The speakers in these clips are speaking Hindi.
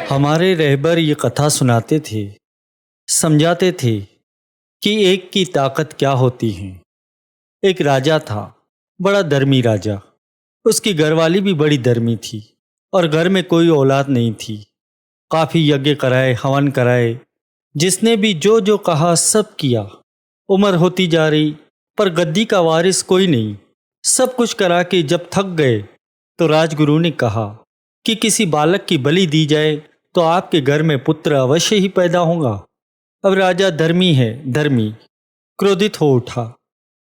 हमारे रहबर ये कथा सुनाते थे, समझाते थे कि एक की ताकत क्या होती है। एक राजा था, बड़ा धर्मी राजा। उसकी घरवाली भी बड़ी धर्मी थी और घर में कोई औलाद नहीं थी। काफी यज्ञ कराए, हवन कराए, जिसने भी जो जो कहा सब किया। उम्र होती जा रही पर गद्दी का वारिस कोई नहीं। सब कुछ करा के जब थक गए तो राजगुरु ने कहा कि किसी बालक की बलि दी जाए तो आपके घर में पुत्र अवश्य ही पैदा होगा। अब राजा धर्मी है, धर्मी क्रोधित हो उठा।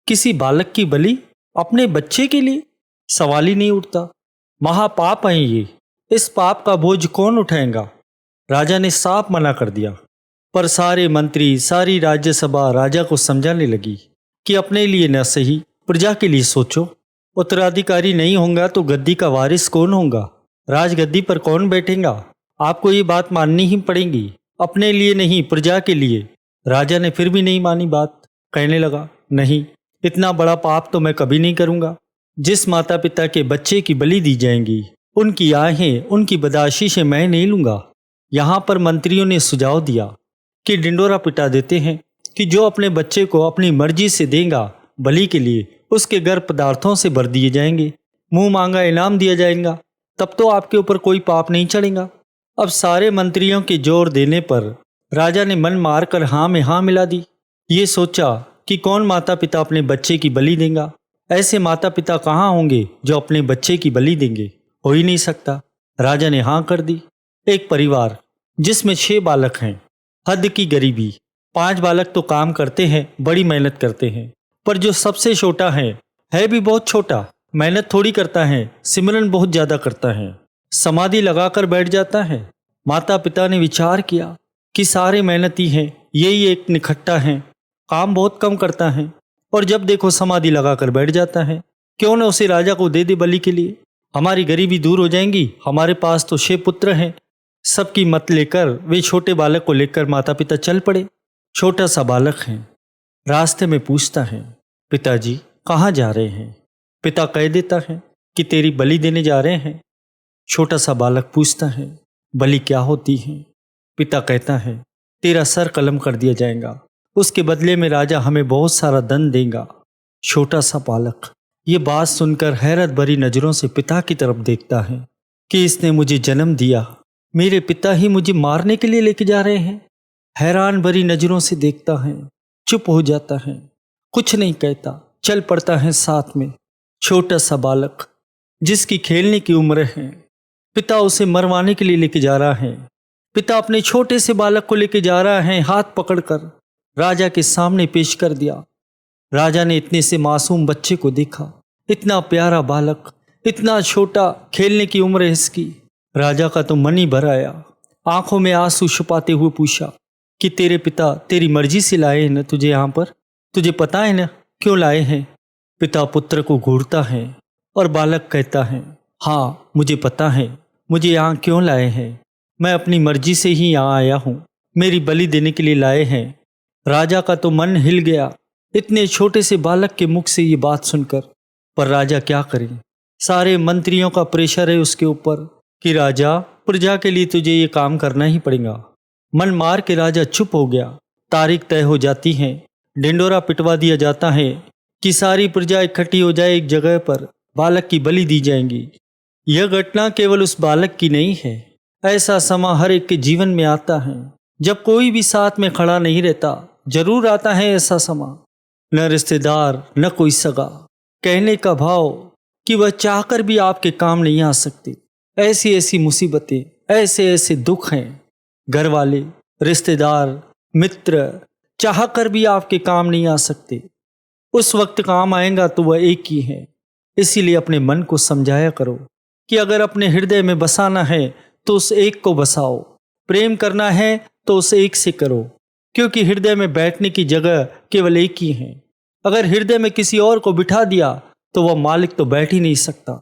किसी बालक की बलि अपने बच्चे के लिए? सवाल ही नहीं उठता। महापाप है ये, इस पाप का बोझ कौन उठाएगा? राजा ने साफ मना कर दिया। पर सारे मंत्री, सारी राज्यसभा राजा को समझाने लगी कि अपने लिए न सही प्रजा के लिए सोचो। उत्तराधिकारी नहीं होगा तो गद्दी का वारिस कौन होगा? राजगद्दी पर कौन बैठेगा? आपको ये बात माननी ही पड़ेगी, अपने लिए नहीं प्रजा के लिए। राजा ने फिर भी नहीं मानी बात। कहने लगा, नहीं, इतना बड़ा पाप तो मैं कभी नहीं करूंगा। जिस माता पिता के बच्चे की बलि दी जाएंगी उनकी आहें, उनकी बदाशीशें मैं नहीं लूंगा। यहाँ पर मंत्रियों ने सुझाव दिया कि डिंडोरा पिटा देते हैं कि जो अपने बच्चे को अपनी मर्जी से देगा बलि के लिए उसके घर पदार्थों से भर दिए जाएंगे, मुंह मांगा इनाम दिया जाएगा, तब तो आपके ऊपर कोई पाप नहीं चढ़ेगा। अब सारे मंत्रियों के जोर देने पर राजा ने मन मारकर हाँ में हाँ मिला दी। ये सोचा कि कौन माता पिता अपने बच्चे की बलि देगा। ऐसे माता पिता कहाँ होंगे जो अपने बच्चे की बलि देंगे? हो ही नहीं सकता। राजा ने हाँ कर दी। एक परिवार जिसमें 6 बालक हैं, हद की गरीबी। 5 बालक तो काम करते हैं, बड़ी मेहनत करते हैं, पर जो सबसे छोटा है भी बहुत छोटा। मेहनत थोड़ी करता है, सिमरन बहुत ज्यादा करता है, समाधि लगाकर बैठ जाता है। माता पिता ने विचार किया कि सारे मेहनती हैं, यही एक निखट्टा है, काम बहुत कम करता है और जब देखो समाधि लगाकर बैठ जाता है। क्यों न उसे राजा को दे दे बलि के लिए, हमारी गरीबी दूर हो जाएंगी। हमारे पास तो 6 पुत्र हैं। सबकी मत लेकर वे छोटे बालक को लेकर माता पिता चल पड़े। छोटा सा बालक है, रास्ते में पूछता है, पिताजी कहाँ जा रहे हैं? पिता कह देता है कि तेरी बलि देने जा रहे हैं। छोटा सा बालक पूछता है, बलि क्या होती है? पिता कहता है, तेरा सर कलम कर दिया जाएगा, उसके बदले में राजा हमें बहुत सारा दंड देगा। छोटा सा बालक ये बात सुनकर हैरत भरी नजरों से पिता की तरफ देखता है कि इसने मुझे जन्म दिया, मेरे पिता ही मुझे मारने के लिए लेके जा रहे हैं। हैरान भरी नजरों से देखता है, चुप हो जाता है, कुछ नहीं कहता, चल पड़ता है साथ में। छोटा सा बालक जिसकी खेलने की उम्र है, पिता उसे मरवाने के लिए लेके जा रहा है। पिता अपने छोटे से बालक को लेके जा रहा है, हाथ पकड़कर राजा के सामने पेश कर दिया। राजा ने इतने से मासूम बच्चे को देखा, इतना प्यारा बालक, इतना छोटा, खेलने की उम्र है इसकी। राजा का तो मन ही भर आया। आंखों में आंसू छुपाते हुए पूछा कि तेरे पिता तेरी मर्जी से लाए हैं ना तुझे यहाँ पर? तुझे पता है ना क्यों लाए हैं? पिता पुत्र को घूरता है और बालक कहता है, हाँ मुझे पता है, मुझे यहाँ क्यों लाए हैं। मैं अपनी मर्जी से ही यहाँ आया हूँ, मेरी बलि देने के लिए लाए हैं। राजा का तो मन हिल गया इतने छोटे से बालक के मुख से ये बात सुनकर। पर राजा क्या करे, सारे मंत्रियों का प्रेशर है उसके ऊपर कि राजा प्रजा के लिए तुझे ये काम करना ही पड़ेगा। मन मार के राजा चुप हो गया। तारीख तय हो जाती है, डिंडोरा पिटवा दिया जाता है कि सारी प्रजा इकट्ठी हो जाए एक जगह पर, बालक की बलि दी जाएंगी। यह घटना केवल उस बालक की नहीं है, ऐसा समय हर एक के जीवन में आता है जब कोई भी साथ में खड़ा नहीं रहता। जरूर आता है ऐसा समय, न रिश्तेदार न कोई सगा, कहने का भाव कि वह चाहकर भी आपके काम नहीं आ सकते। ऐसी ऐसी मुसीबतें, ऐसे ऐसे दुख हैं, घर वाले, रिश्तेदार, मित्र चाहकर भी आपके काम नहीं आ सकते। उस वक्त काम आएगा तो वह एक ही है। इसीलिए अपने मन को समझाया करो कि अगर अपने हृदय में बसाना है तो उस एक को बसाओ, प्रेम करना है तो उस एक से करो, क्योंकि हृदय में बैठने की जगह केवल एक ही है। अगर हृदय में किसी और को बिठा दिया तो वह मालिक तो बैठ ही नहीं सकता,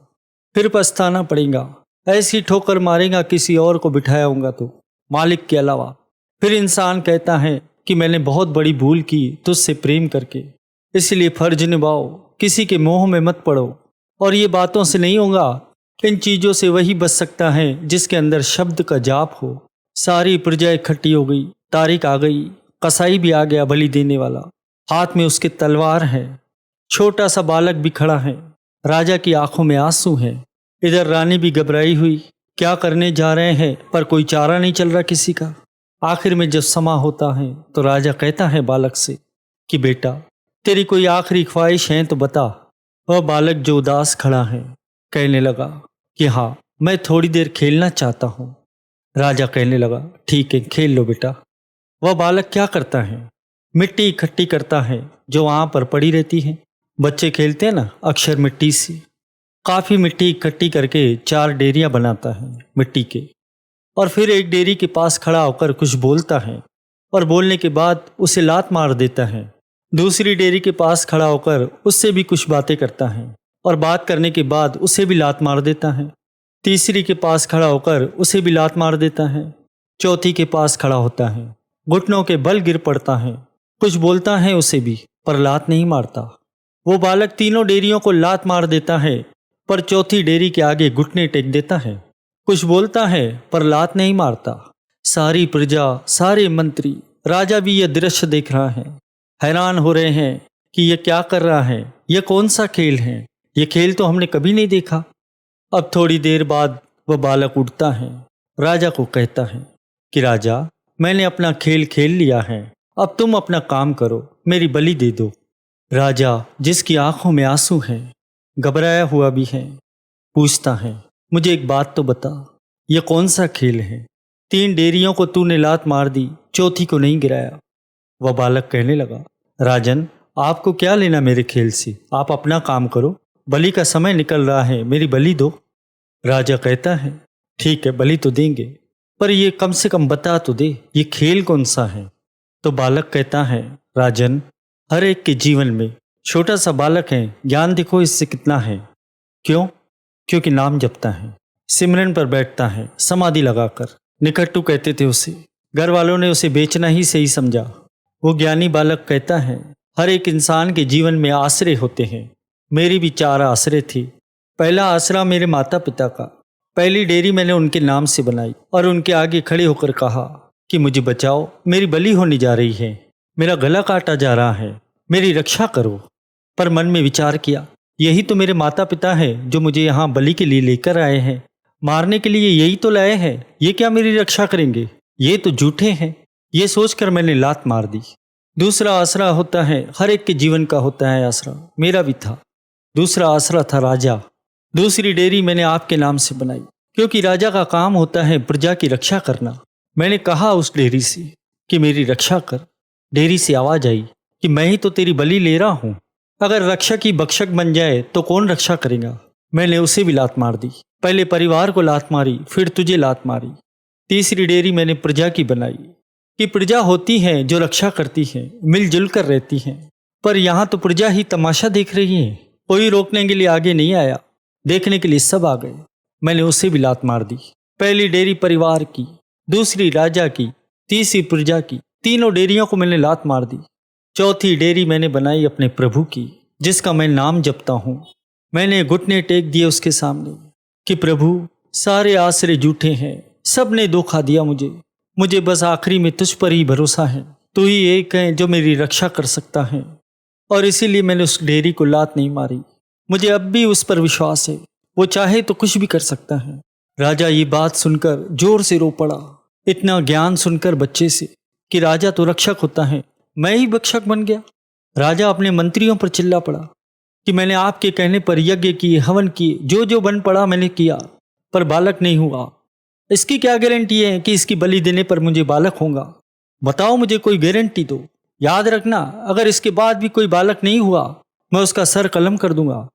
फिर पछताना पड़ेगा। ऐसी ठोकर मारेगा किसी और को बिठाया होगा तो, मालिक के अलावा। फिर इंसान कहता है कि मैंने बहुत बड़ी भूल की तुझसे प्रेम करके, इसलिए फर्ज निभाओ, किसी के मोह में मत पड़ो। और ये बातों से नहीं होगा, इन चीज़ों से वही बच सकता है जिसके अंदर शब्द का जाप हो, सारी प्रजा इकट्ठी हो गई। तारीख आ गई, कसाई भी आ गया बलि देने वाला। हाथ में उसके तलवार है। छोटा सा बालक भी खड़ा है। राजा की आंखों में आंसू है। इधर रानी भी घबराई हुई, क्या करने जा रहे हैं, पर कोई चारा नहीं चल रहा किसी का। आखिर में जब समा होता है तो राजा कहता है बालक से कि बेटा, तेरी कोई आखिरी ख्वाहिश है तो बता। वह बालक जो उदास खड़ा है कहने लगा कि हाँ, मैं थोड़ी देर खेलना चाहता हूँ। राजा कहने लगा ठीक है, खेल लो बेटा। वह बालक क्या करता है, मिट्टी इकट्ठी करता है जो वहाँ पर पड़ी रहती है। बच्चे खेलते हैं ना अक्सर मिट्टी से। काफ़ी मिट्टी इकट्ठी करके 4 डेरियाँ बनाता है मिट्टी के, और फिर एक डेरी के पास खड़ा होकर कुछ बोलता है और बोलने के बाद उसे लात मार देता है। दूसरी डेरी के पास खड़ा होकर उससे भी कुछ बातें करता है और बात करने के बाद उसे भी लात मार देता है। तीसरी के पास खड़ा होकर उसे भी लात मार देता है। चौथी के पास खड़ा होता है, घुटनों के बल गिर पड़ता है, कुछ बोलता है उसे भी, पर लात नहीं मारता। वो बालक तीनों डेरियों को लात मार देता है, पर चौथी डेरी के आगे घुटने टेक देता है। कुछ बोलता है पर लात नहीं मारता। सारी प्रजा, सारे मंत्री, राजा भी यह दृश्य देख रहा है। हैरान हो रहे हैं कि यह क्या कर रहा है, यह कौन सा खेल है, यह खेल तो हमने कभी नहीं देखा। अब थोड़ी देर बाद वह बालक उठता है, राजा को कहता है कि राजा, मैंने अपना खेल खेल लिया है, अब तुम अपना काम करो, मेरी बलि दे दो। राजा, जिसकी आंखों में आंसू हैं, घबराया हुआ भी है, पूछता है मुझे एक बात तो बता, यह कौन सा खेल है? 3 डेरियों को तूने लात मार दी, चौथी को नहीं गिराया। वह बालक कहने लगा राजन, आपको क्या लेना मेरे खेल से, आप अपना काम करो, बलि का समय निकल रहा है, मेरी बलि दो। राजा कहता है ठीक है, बलि तो देंगे, पर यह कम से कम बता तो दे, ये खेल कौन सा है। तो बालक कहता है राजन, हर एक के जीवन में छोटा सा बालक है, ज्ञान देखो इससे कितना है। क्यों? क्योंकि नाम जपता है, सिमरन पर बैठता है समाधि लगाकर। निकट्टू कहते थे उसे, घर वालों ने उसे बेचना ही सही समझा। वो ज्ञानी बालक कहता है हर एक इंसान के जीवन में आश्रय होते हैं। मेरी भी 4 आश्रय थी। पहला आसरा मेरे माता पिता का। पहली डेयरी मैंने उनके नाम से बनाई और उनके आगे खड़े होकर कहा कि मुझे बचाओ, मेरी बलि होने जा रही है, मेरा गला काटा जा रहा है, मेरी रक्षा करो। पर मन में विचार किया, यही तो मेरे माता पिता हैं जो मुझे यहाँ बलि के लिए लेकर आए हैं, मारने के लिए यही तो लाए हैं, ये क्या मेरी रक्षा करेंगे, ये तो झूठे हैं। ये सोचकर मैंने लात मार दी। दूसरा आसरा होता है, हर एक के जीवन का होता है आसरा, मेरा भी था। दूसरा आसरा था राजा। दूसरी डेयरी मैंने आपके नाम से बनाई, क्योंकि राजा का काम होता है प्रजा की रक्षा करना। मैंने कहा उस डेयरी से कि मेरी रक्षा कर। डेयरी से आवाज आई कि मैं ही तो तेरी बलि ले रहा हूँ, अगर रक्षक ही भक्षक बन जाए तो कौन रक्षा करेगा। मैंने उसे भी लात मार दी, पहले परिवार को लात मारी, फिर तुझे लात मारी। तीसरी डेयरी मैंने प्रजा की बनाई कि प्रजा होती है जो रक्षा करती है, मिलजुल कर रहती है। पर यहाँ तो प्रजा ही तमाशा देख रही है, कोई रोकने के लिए आगे नहीं आया, देखने के लिए सब आ गए। मैंने उसे भी लात मार दी। पहली डेयरी परिवार की, दूसरी राजा की, तीसरी प्रजा की, तीनों डेयरियों को मैंने लात मार दी। चौथी डेयरी मैंने बनाई अपने प्रभु की, जिसका मैं नाम जपता हूँ। मैंने घुटने टेक दिए उसके सामने कि प्रभु, सारे आसरे झूठे हैं, सब ने धोखा दिया मुझे बस आखिरी में तुझ पर ही भरोसा है, तू ही एक है जो मेरी रक्षा कर सकता है। और इसीलिए मैंने उस डेयरी को लात नहीं मारी। मुझे अब भी उस पर विश्वास है, वो चाहे तो कुछ भी कर सकता है। राजा ये बात सुनकर जोर से रो पड़ा, इतना ज्ञान सुनकर बच्चे से कि राजा तो रक्षक होता है, मैं ही भक्षक बन गया। राजा अपने मंत्रियों पर चिल्ला पड़ा कि मैंने आपके कहने पर यज्ञ किए, हवन किए, जो जो बन पड़ा मैंने किया, पर बालक नहीं हुआ। इसकी क्या गारंटी है कि इसकी बलि देने पर मुझे बालक होगा? बताओ, मुझे कोई गारंटी दो। याद रखना, अगर इसके बाद भी कोई बालक नहीं हुआ, मैं उसका सर कलम कर दूंगा।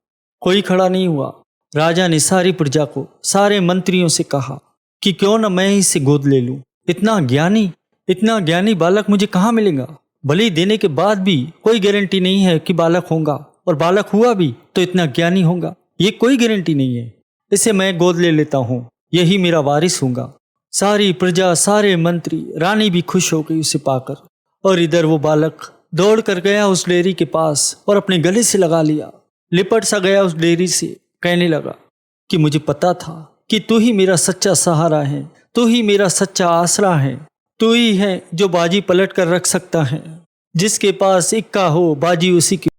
कोई खड़ा नहीं हुआ। राजा ने सारी प्रजा को, सारे मंत्रियों से कहा कि क्यों न मैं इसे गोद ले लूं। इतना ज्ञानी बालक मुझे कहाँ मिलेगा? बलि देने के बाद भी कोई गारंटी नहीं है कि बालक होगा, और बालक हुआ भी तो इतना ज्ञानी होगा, ये कोई गारंटी नहीं है। इसे मैं गोद ले लेता हूँ, यही मेरा वारिस होगा। सारी प्रजा, सारे मंत्री, रानी भी खुश हो गई उसे पाकर। और इधर वो बालक दौड़ कर गया उस डेयरी के पास और अपने गले से लगा लिया, लिपट सा गया उस डेयरी से, कहने लगा कि मुझे पता था कि तू ही मेरा सच्चा सहारा है, तू ही मेरा सच्चा आसरा है। तू ही है जो बाजी पलट कर रख सकता है। जिसके पास इक्का हो बाजी उसी की